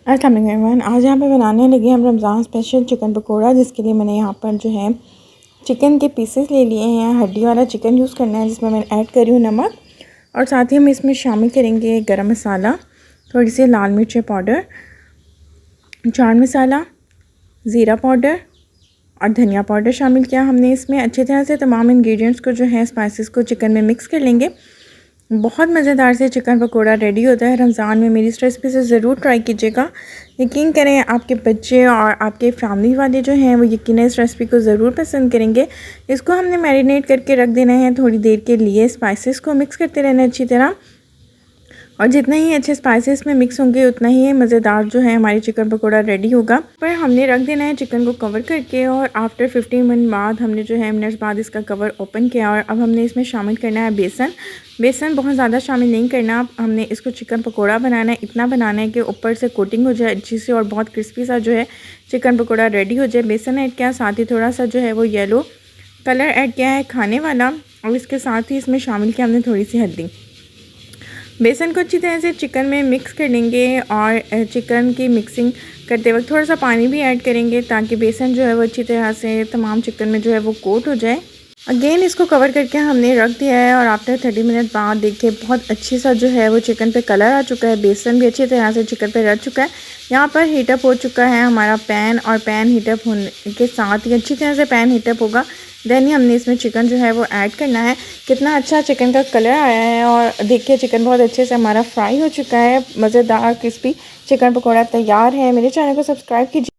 अस्सलाम वालेकुम एवरीवन। आज यहाँ पे बनाने लगे हम रमज़ान स्पेशल चिकन पकोड़ा, जिसके लिए मैंने यहाँ पर जो है चिकन के पीसेस ले लिए हैं। हड्डी वाला चिकन यूज़ करना है, जिसमें मैं ऐड कर रही हूँ नमक, और साथ ही हम इसमें शामिल करेंगे गरम मसाला, थोड़ी सी लाल मिर्च पाउडर, चाट मसाला, ज़ीरा पाउडर और धनिया पाउडर शामिल किया हमने इसमें। अच्छी तरह से तमाम इंग्रेडिएंट्स को जो है स्पाइसेस को चिकन में मिक्स कर लेंगे। बहुत मज़ेदार से चिकन पकोड़ा रेडी होता है रमज़ान में। मेरी इस रेसिपी से ज़रूर ट्राई कीजिएगा। यकीन करें आपके बच्चे और आपके फैमिली वाले जो हैं वो यकीन इस रेसिपी को ज़रूर पसंद करेंगे। इसको हमने मैरिनेट करके रख देना है थोड़ी देर के लिए। स्पाइसेस को मिक्स करते रहना अच्छी तरह, और जितना ही अच्छे स्पाइसेस में मिक्स होंगे उतना ही मज़ेदार जो है हमारी चिकन पकोड़ा रेडी होगा। पर हमने रख देना है चिकन को कवर करके, और आफ्टर 15 मिनट बाद हमने जो है मिनट्स बाद इसका कवर ओपन किया। और अब हमने इसमें शामिल करना है बेसन। बेसन बहुत ज़्यादा शामिल नहीं करना, हमने इसको चिकन पकोड़ा बनाना है, इतना बनाना है कि ऊपर से कोटिंग हो जाए अच्छी से और बहुत क्रिस्पी सा जो है चिकन पकोड़ा रेडी हो जाए। बेसन ऐड किया, साथ ही थोड़ा सा जो है वो येलो कलर ऐड किया है खाने वाला, और इसके साथ ही इसमें शामिल किया हमने थोड़ी सी हल्दी। बेसन को अच्छी तरह से चिकन में मिक्स कर लेंगे, और चिकन की मिक्सिंग करते वक्त थोड़ा सा पानी भी ऐड करेंगे ताकि बेसन जो है वो अच्छी तरह से तमाम चिकन में जो है वो कोट हो जाए। अगेन इसको कवर करके हमने रख दिया है, और आफ्टर 30 मिनट बाद देखिए बहुत अच्छी सा जो है वो चिकन पे कलर आ चुका है। बेसन भी अच्छी तरह से चिकन पे रख चुका है। यहाँ पर हीटअप हो चुका है हमारा पैन, और पैन हीटअप होने के साथ ही अच्छी तरह से पैन हीटअप होगा, देन ही हमने इसमें चिकन जो है वो ऐड करना है। कितना अच्छा चिकन का कलर आया है, और देखिए चिकन बहुत अच्छे से हमारा फ्राई हो चुका है। मज़ेदार क्रिस्पी चिकन पकौड़ा तैयार है। मेरे चैनल को सब्सक्राइब कीजिए।